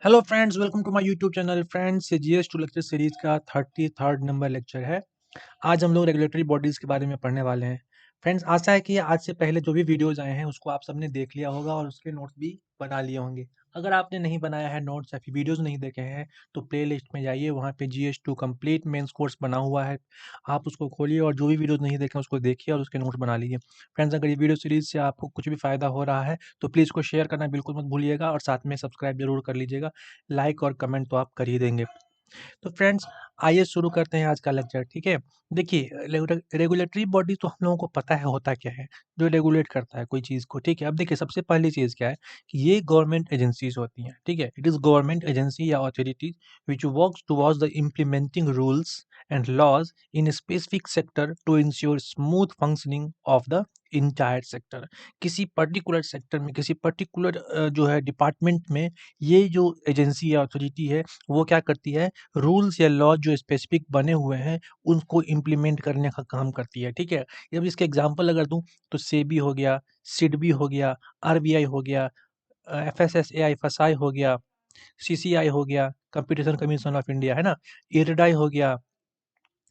Hello friends, welcome to my YouTube channel. Friends, ये GS two lecture series का 33rd number lecture है। आज हम लोग रेगुलेटरी बॉडीज के बारे में पढ़ने वाले हैं। फ्रेंड्स, आशा है कि आज से पहले जो भी वीडियोज आए हैं उसको आप सबने देख लिया होगा और उसके नोट्स भी बना लिए होंगे। अगर आपने नहीं बनाया है नोट्स या फिर वीडियोज नहीं देखे हैं तो प्ले लिस्ट में जाइए, वहाँ पे GS two complete mains course बना हुआ है। आप उसको खोलिए और जो भी वीडियोज नहीं देखे उसको देखिए और उसके नोट्स बना लीजिए। फ्रेंड्स, अगर ये वीडियो सीरीज से आपको कुछ भी फ़ायदा हो रहा है तो प्लीज़ इसको शेयर करना बिल्कुल मत भूलिएगा और साथ में सब्सक्राइब जरूर कर लीजिएगा। लाइक और कमेंट तो आप कर ही देंगे। तो फ्रेंड्स, आइए शुरू करते हैं आज का लेक्चर। ठीक है, देखिए, रेगुलेटरी बॉडी तो हम लोगों को पता है होता क्या है, जो रेगुलेट करता है कोई चीज़ को। ठीक है, अब देखिए, सबसे पहली चीज़ क्या है कि ये गवर्नमेंट एजेंसीज होती हैं। ठीक है, इट इज़ गवर्नमेंट एजेंसी या authorities which works towards the implementing rules and laws in specific sector to ensure smooth functioning of the entire sector. किसी पर्टिकुलर सेक्टर में, किसी पर्टिकुलर जो है डिपार्टमेंट में, ये जो एजेंसी या अथॉरिटी है वो क्या करती है, रूल्स या लॉ जो स्पेसिफिक बने हुए हैं उनको इम्प्लीमेंट करने का काम करती है। ठीक है, जब इसके एग्जांपल अगर दूं तो सेबी हो गया, सिडबी हो गया, आरबीआई हो गया, एफएसएसएआई फसाई हो गया, सीसीआई हो गया, कंपटीशन कमीशन ऑफ इंडिया है ना, इरडाई हो गया,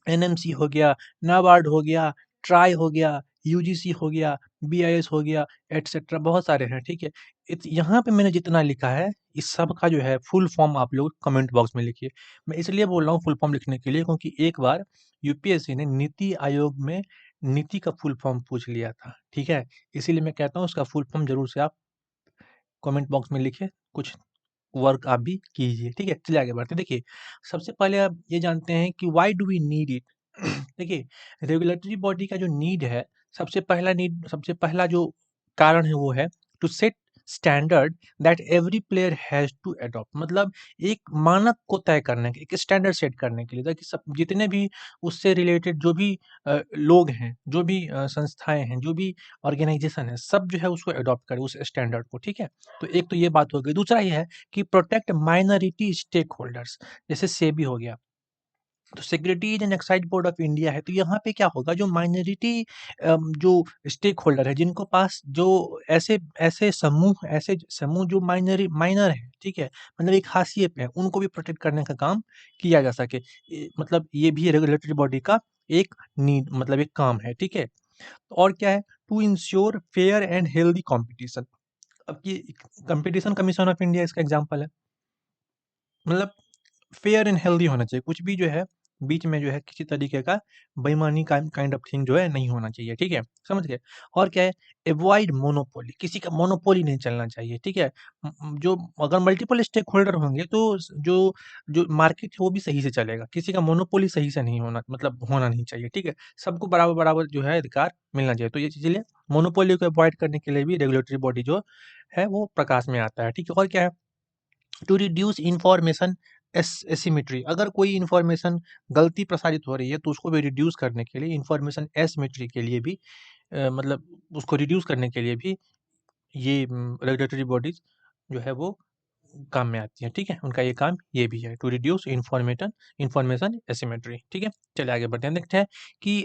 एनएमसी हो गया, नाबार्ड हो गया, ट्राई हो गया, यूजीसी हो गया, बीआईएस हो गया, एटसेट्रा, बहुत सारे हैं। ठीक है, यहाँ पे मैंने जितना लिखा है इस सब का जो है फुल फॉर्म आप लोग कमेंट बॉक्स में लिखिए। मैं इसलिए बोल रहा हूँ फुल फॉर्म लिखने के लिए क्योंकि एक बार यूपीएससी ने नीति आयोग में नीति का फुल फॉर्म पूछ लिया था। ठीक है, इसीलिए मैं कहता हूँ उसका फुल फॉर्म जरूर से आप कमेंट बॉक्स में लिखिए, कुछ वर्क आप भी कीजिए। ठीक है, चलिए आगे बढ़ते हैं। देखिए, सबसे पहले आप ये जानते हैं कि why do we need it. देखिए, रेगुलेटरी बॉडी का जो नीड है, सबसे पहला जो कारण है वो है to set standard that every player has to adopt. मतलब एक मानक को तय करने के, एक स्टैंडर्ड सेट करने के लिए, ताकि सब जितने भी उससे रिलेटेड जो भी लोग हैं, जो भी संस्थाएं हैं, जो भी ऑर्गेनाइजेशन है, सब जो है उसको अडॉप्ट करें उस स्टैंडर्ड को। ठीक है, तो एक तो ये बात हो गई। दूसरा ये है कि प्रोटेक्ट माइनॉरिटी स्टेक होल्डर्स, जैसे सेबी हो गया, तो securities and excise board of India है। तो यहाँ पे क्या होगा, जो माइनॉरिटी जो स्टेक होल्डर है, जिनको पास जो ऐसे ऐसे समूह जो माइनर है, ठीक है, मतलब एक हाशिए पे है, उनको भी प्रोटेक्ट करने का काम किया जा सके। मतलब ये भी रेगुलेटरी बॉडी का एक नीड, मतलब एक काम है। ठीक है, और क्या है, to ensure fair and healthy competition. अब ये कंपटीशन कमीशन ऑफ इंडिया इसका एग्जांपल है। मतलब फेयर एंड हेल्दी होना चाहिए, कुछ भी जो है बीच में जो है किसी तरीके का बेईमानी का काइंड ऑफ थिंग जो है नहीं होना चाहिए। ठीक है, समझ गए। और क्या है, एवॉइड मोनोपोली, किसी का मोनोपोली नहीं चलना चाहिए। ठीक है, जो अगर मल्टीपल स्टेक होल्डर होंगे तो जो जो मार्केट है वो भी सही से चलेगा। किसी का मोनोपोली सही से नहीं होना, मतलब होना नहीं चाहिए। ठीक है, सबको बराबर बराबर जो है अधिकार मिलना चाहिए। तो ये चीज़ मोनोपोली को अवॉइड करने के लिए भी रेगुलेटरी बॉडी जो है वो प्रकाश में आता है। ठीक है, और क्या है, टू रिड्यूस इंफॉर्मेशन एसिमेट्री। अगर कोई इंफॉर्मेशन गलती प्रसारित हो रही है तो उसको भी रिड्यूस करने के लिए, इंफॉर्मेशन एसिमेट्री के लिए भी मतलब उसको रिड्यूस करने के लिए भी ये रेगुलेटरी बॉडीज जो है वो काम में आती हैं। ठीक है, उनका ये काम ये भी है, टू रिड्यूस इंफॉर्मेशन एसिमेट्री। ठीक है, चलिए आगे बढ़ते हैं। देखते हैं कि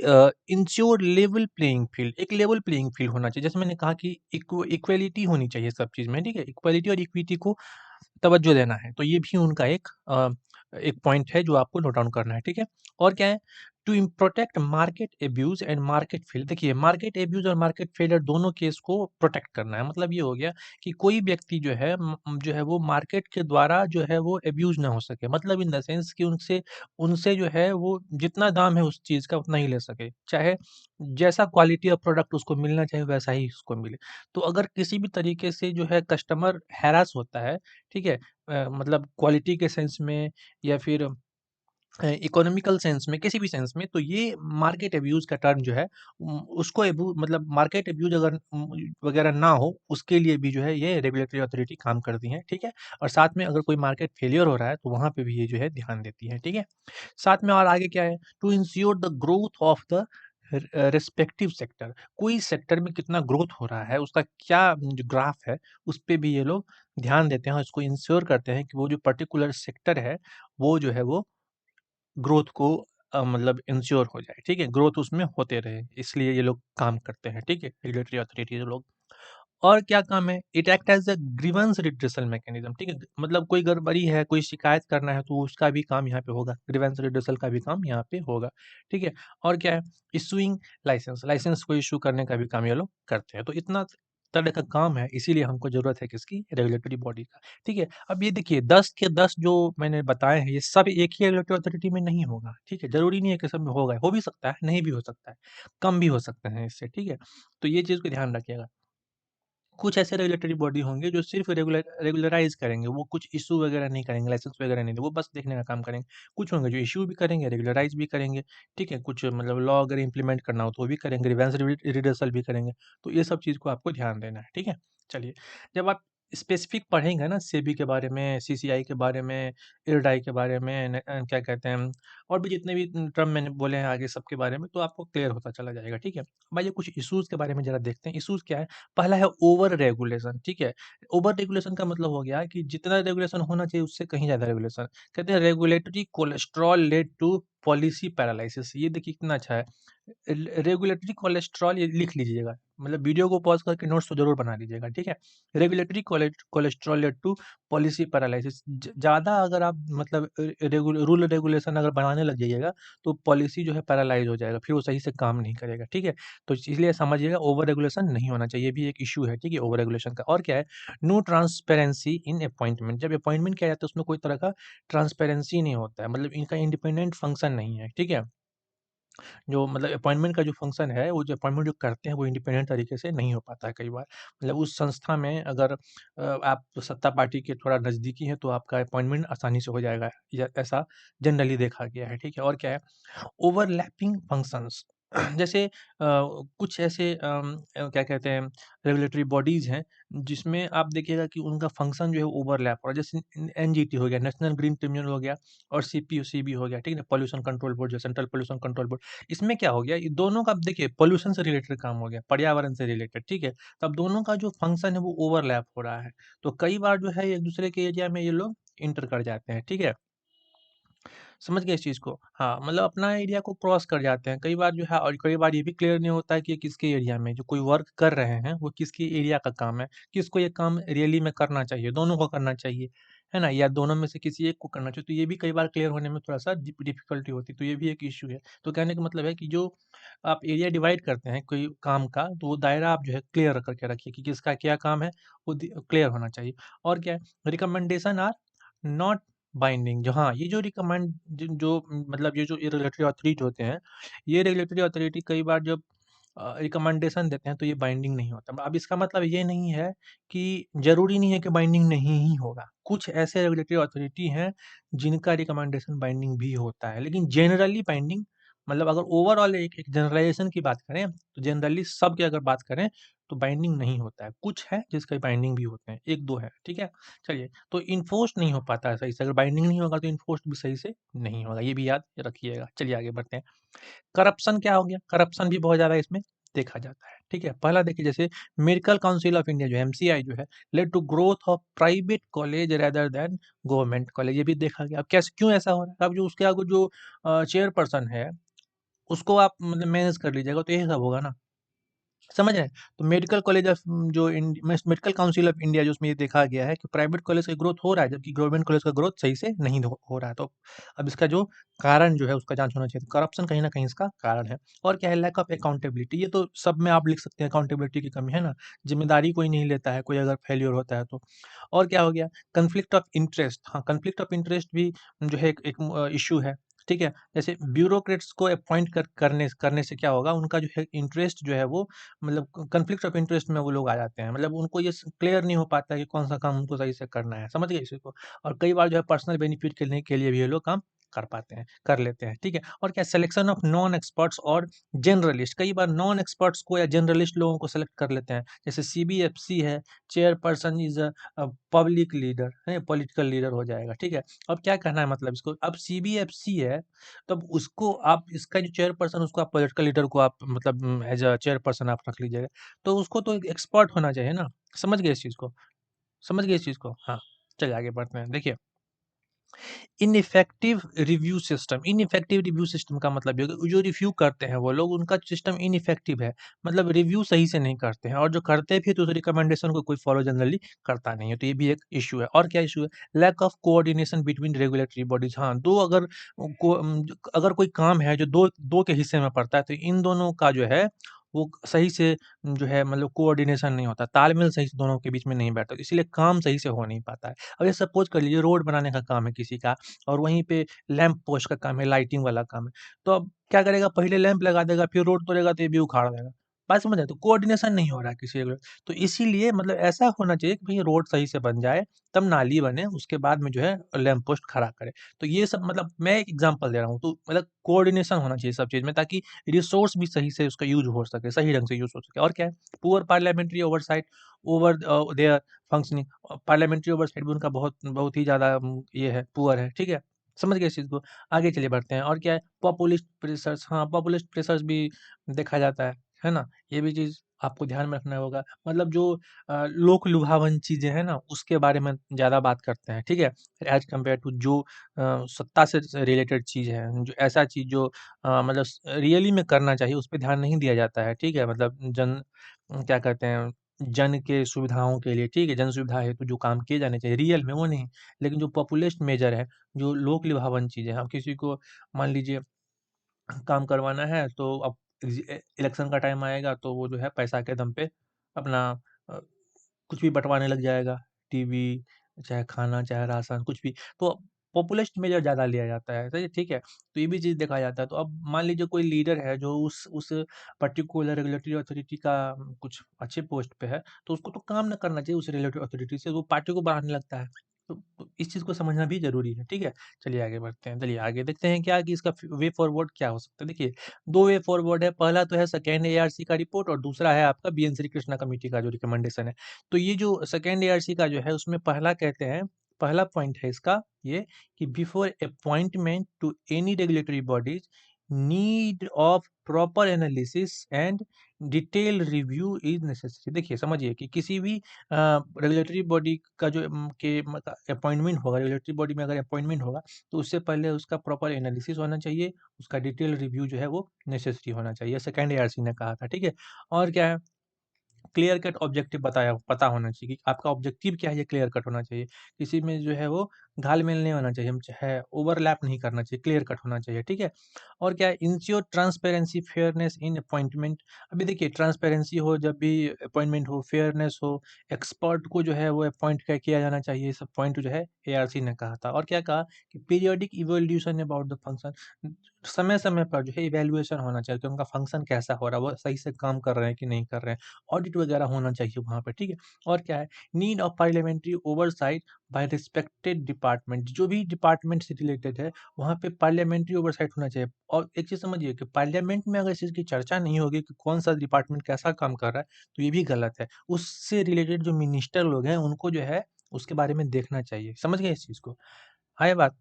इंश्योर लेवल प्लेइंग फील्ड, एक लेवल प्लेइंग फील्ड होना चाहिए। जैसे मैंने कहा कि इक्वलिटी होनी चाहिए सब चीज़ में। ठीक है, इक्वलिटी और इक्विटी को तवज्जो देना है, तो ये भी उनका एक पॉइंट है जो आपको नोट डाउन करना है। ठीक है, और क्या है, to protect market abuse and market fail. देखिए, मार्केट एब्यूज और मार्केट फेलियर दोनों केस को प्रोटेक्ट करना है। मतलब ये हो गया कि कोई व्यक्ति जो है वो मार्केट के द्वारा जो है वो एब्यूज ना हो सके, मतलब इन द सेंस कि उनसे उनसे जो है वो जितना दाम है उस चीज़ का उतना ही ले सके, चाहे जैसा क्वालिटी ऑफ प्रोडक्ट उसको मिलना चाहिए वैसा ही उसको मिले। तो अगर किसी भी तरीके से जो है कस्टमर हैरास होता है, ठीक है, मतलब क्वालिटी के सेंस में या फिर इकोनॉमिकल सेंस में, किसी भी सेंस में, तो ये मार्केट अब्यूज का टर्म जो है उसको मतलब मार्केट अब्यूज अगर वगैरह ना हो उसके लिए भी जो है ये रेगुलेटरी अथॉरिटी काम करती है। ठीक है, और साथ में अगर कोई मार्केट फेलियर हो रहा है तो वहां पे भी ये जो है ध्यान देती है। ठीक है, साथ में और आगे क्या है, to ensure the growth of the respective sector. कोई सेक्टर में कितना ग्रोथ हो रहा है, उसका क्या जो ग्राफ है, उस पे भी ये लोग ध्यान देते हैं और इसको इंश्योर करते हैं कि वो जो पर्टिकुलर सेक्टर है वो जो है वो ग्रोथ को मतलब इंश्योर हो जाए। ठीक है, ग्रोथ उसमें होते रहे, इसलिए ये लोग काम करते हैं। ठीक है, रेगुलेटरी अथॉरिटी लोग। और क्या काम है? It act as a grievance redressal mechanism, ठीक है? मतलब कोई गड़बड़ी है, कोई शिकायत करना है तो उसका भी काम यहाँ पे होगा, ग्रीवेंस रिड्रेसल का भी काम यहाँ पे होगा, ठीक है? और क्या है? इश्यूइंग लाइसेंस, लाइसेंस को इश्यू करने का भी काम ये लोग करते हैं। तो इतना तरह का काम है, इसीलिए हमको ज़रूरत है किसकी? रेगुलेटरी बॉडी का, ठीक है? अब ये देखिए 10 के 10 जो मैंने बताए हैं, ये सब एक ही रेगुलेटरी अथॉरिटी में नहीं होगा, ठीक है? ज़रूरी नहीं है कि सब में होगा, हो भी सकता है, नहीं भी हो सकता है, कम भी हो सकते हैं इससे, ठीक है? तो ये चीज़ को ध्यान रखिएगा। कुछ ऐसे रेगुलेटरी बॉडी होंगे जो सिर्फ़ रेगुलराइज़ करेंगे, वो कुछ इश्यू वगैरह नहीं करेंगे, लाइसेंस वगैरह नहीं देंगे, वो बस देखने का काम करेंगे। कुछ होंगे जो इश्यू भी करेंगे, रेगुलराइज़ भी करेंगे, ठीक है? कुछ मतलब लॉ अगर इम्प्लीमेंट करना हो तो वो भी करेंगे, ग्रीवेंस रिडर्सल भी करेंगे। तो ये सब चीज़ को आपको ध्यान देना है, ठीक है? चलिए, जब आप स्पेसिफ़िक पढ़ेंगे ना सेबी के बारे में, सीसीआई के बारे में, इरडाई के बारे में, क्या कहते हैं और भी जितने भी टर्म मैंने बोले हैं आगे सबके बारे में, तो आपको क्लियर होता चला जाएगा, ठीक है? अब आइए कुछ इश्यूज़ के बारे में ज़रा देखते हैं। इश्यूज़ क्या है? पहला है ओवर रेगुलेशन, ठीक है? ओवर रेगुलेशन का मतलब हो गया कि जितना रेगुलेशन होना चाहिए उससे कहीं ज़्यादा रेगुलेशन। कहते हैं regulatory cholesterol led to policy paralysis. ये देखिए कितना अच्छा है। रेगुलेटरी कोलेस्टेरोल ये लिख लीजिएगा। मतलब वीडियो को पॉज़ करके नोट्स तो ज़रूर बना लीजिएगा, ठीक है? Regulatory cholesterol led to policy paralysis. ज़्यादा अगर आप मतलब रूल रेगुलेशन अगर बनाने लग जाइएगा तो पॉलिसी जो है पैरालाइज़ हो जाएगा, फिर वो सही से काम नहीं करेगा, ठीक है? तो इसलिए समझिएगा ओवर रेगुलेशन नहीं होना चाहिए, ये भी एक इश्यू है, ठीक है? ओवर रेगुलेशन का और क्या है? No transparency in appointment. जब अपॉइंटमेंट किया जाता है उसमें कोई तरह का ट्रांसपेरेंसी नहीं होता है, मतलब इनका इंडिपेंडेंट फंक्शन नहीं है, ठीक है? जो मतलब अपॉइंटमेंट का जो फंक्शन है, वो जो अपॉइंटमेंट जो करते हैं वो इंडिपेंडेंट तरीके से नहीं हो पाता है कई बार। मतलब उस संस्था में अगर आप सत्ता पार्टी के थोड़ा नज़दीकी हैं तो आपका अपॉइंटमेंट आसानी से हो जाएगा, या ऐसा जनरली देखा गया है, ठीक है? और क्या है? ओवरलैपिंग फंक्शंस जैसे कुछ ऐसे क्या कहते हैं रेगुलेटरी बॉडीज़ हैं जिसमें आप देखिएगा कि उनका फंक्शन जो है ओवरलैप हो रहा है। जैसे एनजीटी हो गया, नेशनल ग्रीन ट्रिब्यूनल हो गया और सीपीयूसीबी हो गया, ठीक है ना? पॉल्यूशन कंट्रोल बोर्ड जो सेंट्रल पॉल्यूशन कंट्रोल बोर्ड। इसमें क्या हो गया, ये दोनों का आप देखिए पॉल्यूशन से रिलेटेड काम हो गया, पर्यावरण से रिलेटेड, ठीक है? तो अब दोनों का जो फंक्शन है वो ओवरलैप हो रहा है। तो कई बार जो है एक दूसरे के एरिया में ये लोग इंटर कर जाते हैं, ठीक है? समझ गए इस चीज़ को? हाँ, मतलब अपना एरिया को क्रॉस कर जाते हैं। कई बार जो है और कई बार ये भी क्लियर नहीं होता है कि ये किसके एरिया में जो कोई वर्क कर रहे हैं, वो किसके एरिया का काम है, किसको ये काम रियली में करना चाहिए, दोनों को करना चाहिए, है ना? या दोनों में से किसी एक को करना चाहिए, तो ये भी कई बार क्लियर होने में थोड़ा-सा डिफ़िकल्टी होती है, तो ये भी एक इश्यू है। तो कहने का मतलब है कि जो आप एरिया डिवाइड करते हैं कोई काम का, तो वो दायरा आप जो है क्लियर करके रखिए कि किसका क्या काम है, वो क्लियर होना चाहिए। और क्या है, रिकमेंडेशन आर नॉट बाइंडिंग जो हाँ, ये जो रिकमेंड जो मतलब ये जो रेगुलेटरी अथॉरिटी होते हैं, ये रेगुलेटरी अथॉरिटी कई बार जब रिकमेंडेशन देते हैं तो ये बाइंडिंग नहीं होता। अब इसका मतलब ये नहीं है कि ज़रूरी नहीं है कि बाइंडिंग नहीं ही होगा। कुछ ऐसे रेगुलेटरी अथॉरिटी हैं जिनका रिकमेंडेशन बाइंडिंग भी होता है, लेकिन जनरली बाइंडिंग मतलब अगर ओवरऑल एक एक जनरलाइज़ेशन की बात करें, तो जनरली सबकी अगर बात करें तो बाइंडिंग नहीं होता है। कुछ है जिसके बाइंडिंग भी होते हैं, 1-2 है, ठीक है? चलिए, तो इन्फोर्स नहीं हो पाता है सही से, अगर बाइंडिंग नहीं होगा तो इन्फोर्स भी सही से नहीं होगा, ये भी याद रखिएगा। चलिए आगे बढ़ते हैं। करप्शन क्या हो गया? करप्शन भी बहुत ज़्यादा इसमें देखा जाता है, ठीक है? पहला देखिए जैसे मेडिकल काउंसिल ऑफ इंडिया जो है एमसीआई जो है, led to growth of private college rather than government college, ये भी देखा गया। अब कैसे क्यों ऐसा हो रहा है? अब जो उसके आगे जो चेयरपर्सन है, उसको आप मतलब मैनेज कर लीजिएगा तो यही सब होगा ना। समझ रहे हैं? तो मेडिकल कॉलेज ऑफ जो मेडिकल काउंसिल ऑफ इंडिया जो उसमें ये देखा गया है कि प्राइवेट कॉलेज का ग्रोथ हो रहा है, जबकि गवर्नमेंट कॉलेज का ग्रोथ सही से नहीं हो रहा है। तो अब इसका जो कारण जो है उसका जाँच होना चाहिए। तो करप्शन कहीं न कहीं इसका कारण है। और क्या है लैक ऑफ अकाउंटेबिलिटी, ये तो सब में आप लिख सकते हैं अकाउंटेबिलिटी की कमी है ना, ज़िम्मेदारी कोई नहीं लेता है, कोई अगर फेल्योर होता है तो। और क्या हो गया कॉन्फ्लिक्ट ऑफ इंटरेस्ट, हाँ, कॉन्फ्लिक्ट ऑफ इंटरेस्ट भी जो है एक एक इश्यू है, ठीक है? जैसे ब्यूरोक्रेट्स को अपॉइंट करने करने से क्या होगा उनका जो है इंटरेस्ट जो है वो मतलब कॉन्फ्लिक्ट ऑफ इंटरेस्ट में वो लोग आ जाते हैं। मतलब उनको ये क्लियर नहीं हो पाता है कि कौन सा काम उनको सही से करना है, समझ गए इसी को? और कई बार जो है पर्सनल बेनिफिट के लिए भी ये लोग काम कर पाते हैं, कर लेते हैं, ठीक है? और क्या सिलेक्शन ऑफ नॉन एक्सपर्ट्स और जनरलिस्ट, कई बार नॉन एक्सपर्ट्स को या जनरलिस्ट लोगों को सेलेक्ट कर लेते हैं। जैसे सीबीएफसी है, चेयरपर्सन इज पब्लिक लीडर है, पॉलिटिकल लीडर हो जाएगा, ठीक है? अब क्या कहना है मतलब इसको, अब सीबीएफसी है तब उसको आप इसका जो चेयरपर्सन उसको आप पॉलिटिकल लीडर को आप मतलब एज़ अ चेयरपर्सन आप रख लीजिएगा। तो उसको तो एक एक्सपर्ट होना चाहिए ना, समझ गए इस चीज़ को? समझ गए इस चीज़ को? हाँ, चलिए आगे बढ़ते हैं। देखिए ineffective review system. Ineffective review system का मतलब ये है कि जो रिव्यू करते हैं वो लोग, उनका सिस्टम इनइफेक्टिव है, मतलब रिव्यू सही से नहीं करते हैं, और जो करते भी हैं तो उस रिकमेंडेशन को कोई फॉलो जनरली करता नहीं है, तो ये भी एक इशू है। और क्या इशू है? Lack of coordination between regulatory bodies. हाँ, दो अगर अगर कोई काम है जो दो दो के हिस्से में पड़ता है, तो इन दोनों का जो है वो सही से जो है मतलब कोऑर्डिनेशन नहीं होता, तालमेल सही से दोनों के बीच में नहीं बैठता, इसलिए काम सही से हो नहीं पाता है। अब ये सपोज कर लीजिए रोड बनाने का काम है किसी का, और वहीं पे लैंप पोस्ट का काम है, लाइटिंग वाला काम है। तो अब क्या करेगा, पहले लैंप लगा देगा, फिर रोड तोड़ेगा तो ये भी उखाड़ देगा। बात समझ आए? तो कोऑर्डिनेशन नहीं हो रहा है किसी एक। तो इसीलिए मतलब ऐसा होना चाहिए कि भई रोड सही से बन जाए, तब नाली बने, उसके बाद में जो है लैंप पोस्ट खड़ा करें। तो ये सब मतलब मैं एक एग्ज़ाम्पल दे रहा हूँ, तो मतलब कोऑर्डिनेशन होना चाहिए सब चीज़ में, ताकि रिसोर्स भी सही से उसका यूज़ हो सके, सही ढंग से यूज़ हो सके। और क्या है? Poor parliamentary oversight over there functioning. Parliamentary oversight भी उनका बहुत बहुत ही ज़्यादा ये है, पुअर है, ठीक है? समझ गए इस चीज़ को? आगे चलिए बढ़ते हैं। और क्या है? Populist pressures. हाँ, पॉपुलिस्ट प्रेशर्स भी देखा जाता है ना? ये भी चीज़ आपको ध्यान में रखना होगा। मतलब जो लोक लुभावन चीज़ें हैं ना, उसके बारे में ज़्यादा बात करते हैं, ठीक है? एज़ कम्पेयर टू जो सत्ता से रिलेटेड चीज़ है, जो ऐसा चीज़ जो मतलब रियली में करना चाहिए, उस पे ध्यान नहीं दिया जाता है, ठीक है? मतलब क्या कहते हैं, जन के सुविधाओं के लिए, ठीक है? जन सुविधा हेतु जो काम किए जाने चाहिए, रियल में वो नहीं। लेकिन जो पॉपुलिस्ट मेजर है, जो लोक लुभावन चीज़ें हैं, अब किसी को मान लीजिए काम करवाना है, तो अब इलेक्शन का टाइम आएगा तो वो जो है पैसा के दम पे अपना अ, कुछ भी बँटवाने लग जाएगा, टीवी, चाहे खाना, चाहे राशन, कुछ भी। तो पॉपुलिस्ट मेजर ज़्यादा लिया जाता है, सही है, ठीक है? तो ये भी चीज़ देखा जाता है। तो अब मान लीजिए कोई लीडर है जो उस पर्टिकुलर रेगुलेटरी अथॉरिटी का कुछ अच्छे पोस्ट पे है, तो उसको तो काम ना करना चाहिए उस रेगुलेटरी अथॉरिटी से, वो पार्टी को बढ़ाने लगता है। तो इस चीज़ को समझना भी ज़रूरी है, ठीक है? चलिए आगे बढ़ते हैं। चलिए आगे देखते हैं क्या कि इसका वे फॉरवर्ड क्या हो सकता है। देखिए, 2 वे फॉरवर्ड है। पहला तो है सेकंड एआरसी का रिपोर्ट, और दूसरा है आपका बीएन श्रीकृष्णा कमेटी का जो रिकमेंडेशन है। तो ये जो सेकंड एआरसी का जो है, उसमें पहला कहते हैं, पहला पॉइंट है इसका ये, कि before appointment to any regulatory bodies, need of proper analysis and detail review is necessary. देखिए समझिए कि किसी भी रेगुलेटरी बॉडी का जो अपॉइंटमेंट होगा, रेगुलेटरी बॉडी में अगर अपॉइंटमेंट होगा, तो उससे पहले उसका प्रॉपर एनालिसिस होना चाहिए, उसका डिटेल रिव्यू जो है वो नेसेसरी होना चाहिए, सेकंड एआरसी ने कहा था, ठीक है? और क्या है? क्लियर कट ऑब्जेक्टिव बताया पता होना चाहिए कि आपका ऑब्जेक्टिव क्या है, ये क्लियर कट होना चाहिए। किसी में जो है वो घाल-मेल नहीं होना चाहिए, हम चाहे ओवरलैप नहीं करना चाहिए, क्लियर कट होना चाहिए, ठीक है? और क्या है? इंश्योर ट्रांसपेरेंसी, फेयरनेस इन अपॉइंटमेंट। अभी देखिए ट्रांसपेरेंसी हो जब भी अपॉइंटमेंट हो, फेयरनेस हो, एक्सपर्ट को जो है वो अपॉइंट क किया जाना चाहिए, ये सब पॉइंट जो है एआरसी ने कहा था। और क्या कहा कि periodic evolution about the function. समय-समय पर जो है इवैल्यूएशन होना चाहिए कि उनका फंक्शन कैसा हो रहा है, वो सही से काम कर रहे हैं कि नहीं कर रहे हैं। ऑडिट वगैरह होना चाहिए वहाँ पे, ठीक है? और क्या है? Need of parliamentary oversight by respected department. जो भी डिपार्टमेंट से रिलेटेड है, वहाँ पे पार्लियामेंट्री ओवरसाइट होना चाहिए। और एक चीज़ समझिए कि पार्लियामेंट में अगर इस चीज़ की चर्चा नहीं होगी कि कौन-सा डिपार्टमेंट कैसा काम कर रहा है, तो ये भी गलत है। उससे रिलेटेड जो मिनिस्टर लोग हैं, उनको जो है उसके बारे में देखना चाहिए। समझ गए इस चीज़ को? हाँ, ये बात?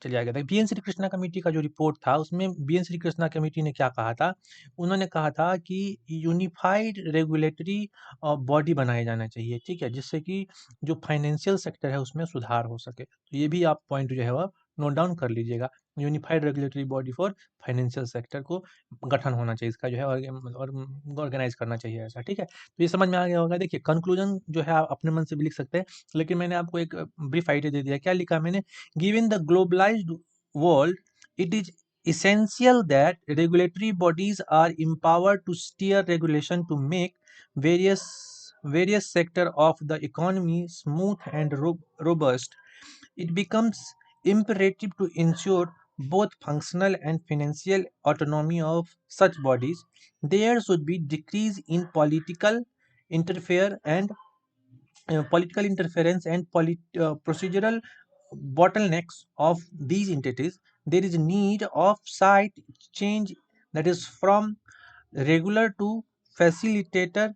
चलिए आगे देखिए, बीएन श्रीकृष्णा कमेटी का जो रिपोर्ट था, उसमें बीएन श्रीकृष्णा कमेटी ने क्या कहा था? उन्होंने कहा था कि यूनिफाइड रेगुलेटरी बॉडी बनाया जाना चाहिए, ठीक है? जिससे कि जो फाइनेंशियल सेक्टर है उसमें सुधार हो सके। तो ये भी आप पॉइंट जो है वो नोट डाउन कर लीजिएगा। Unified regulatory body for financial sector को गठन होना चाहिए, इसका जो है और ऑर्गेनाइज़ करना चाहिए ऐसा, ठीक है? तो ये समझ में आ गया होगा। देखिए कंक्लूजन जो है आप अपने मन से भी लिख सकते हैं, लेकिन मैंने आपको एक ब्रीफ आइडिया दे दिया। क्या लिखा मैंने? Given the globalized world, it is essential that regulatory bodies are empowered to steer regulation to make various various sector of the economy smooth and robust. It becomes imperative to ensure both functional and financial autonomy of such bodies. There should be decrease in interfere and political interference and procedural bottlenecks of these entities. There is a need of site change, that is from regular to facilitator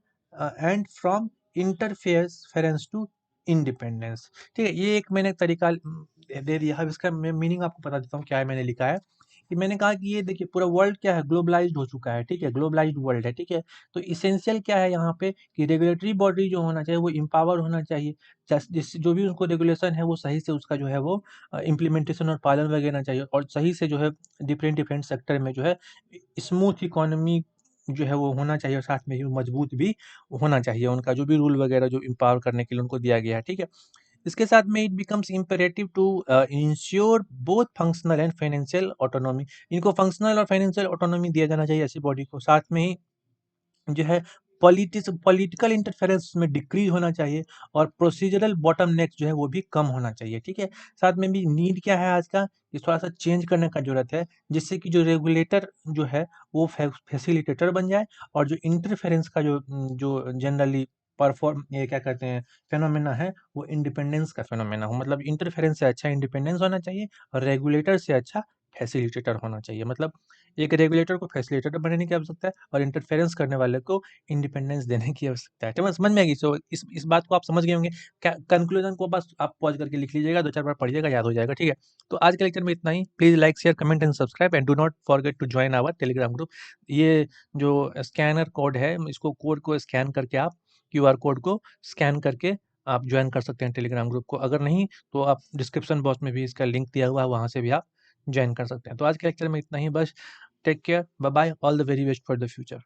and from interference to independence. ठीक है, ये एक मैंने तरीका दे दिया है। अब इसका मैं मीनिंग आपको बता देता हूँ क्या है मैंने लिखा है कि मैंने कहा कि ये देखिए पूरा वर्ल्ड क्या है, ग्लोबलाइज्ड हो चुका है, ठीक है? ग्लोबलाइज्ड वर्ल्ड है, ठीक है? तो एसेंशियल क्या है यहाँ पे कि रेगुलेटरी बॉडी जो होना चाहिए वो एम्पावर होना चाहिए। जिससे जो भी उनको रेगुलेशन है वो सही से उसका जो है वो इम्प्लीमेंटेशन और पालन वगैरह चाहिए, और सही से जो है डिफरेंट डिफरेंट सेक्टर में जो है स्मूथ इकोनॉमी जो है वो होना चाहिए, और साथ में ही मजबूत भी होना चाहिए उनका जो भी रूल वगैरह जो एम्पावर करने के लिए उनको दिया गया है, ठीक है? इसके साथ में it becomes imperative to ensure both functional and financial autonomy. इनको फंक्शनल और फाइनेंशियल ऑटोनॉमी दिया जाना चाहिए ऐसी बॉडी को। साथ में ही जो है पॉलिटिकल इंटरफेरेंस में डिक्रीज होना चाहिए, और प्रोसीजरल बॉटम नेक जो है वो भी कम होना चाहिए, ठीक है? साथ में भी नीड क्या है आज का, कि थोड़ा सा चेंज करने का जरूरत है, जिससे कि जो रेगुलेटर जो है वो फैसिलिटेटर बन जाए, और जो इंटरफेरेंस का जो जनरली परफॉर्म ये क्या कहते हैं फेनोमेना है, वो इंडिपेंडेंस का फेनोमेना हो। मतलब इंटरफेरेंस से अच्छा इंडिपेंडेंस होना चाहिए, और रेगुलेटर से अच्छा फैसिलिटेटर होना चाहिए। मतलब एक रेगुलेटर को फैसिलिटेटर बनाने की आवश्यकता है, और इंटरफेरेंस करने वाले को इंडिपेंडेंस देने की आवश्यकता है। तो समझ में आएगी। सो इस बात को आप समझ गए होंगे। क्या कंक्लूजन को बस आप पॉज करके लिख लीजिएगा, 2-4 बार पढ़िएगा, याद हो जाएगा, ठीक है? तो आज के लेक्चर में इतना ही। Please like, share, comment and subscribe, and do not forget to join our Telegram group. ये जो स्कैनर कोड है, इसको कोड को स्कैन करके आप क्यूआर कोड को स्कैन करके आप ज्वाइन कर सकते हैं टेलीग्राम ग्रुप को। अगर नहीं तो आप डिस्क्रिप्शन बॉक्स में भी इसका लिंक दिया हुआ है, वहाँ से भी आप ज्वाइन कर सकते हैं। तो आज के लेक्चर में इतना ही बस। Take care, bye bye, all the very best for the future.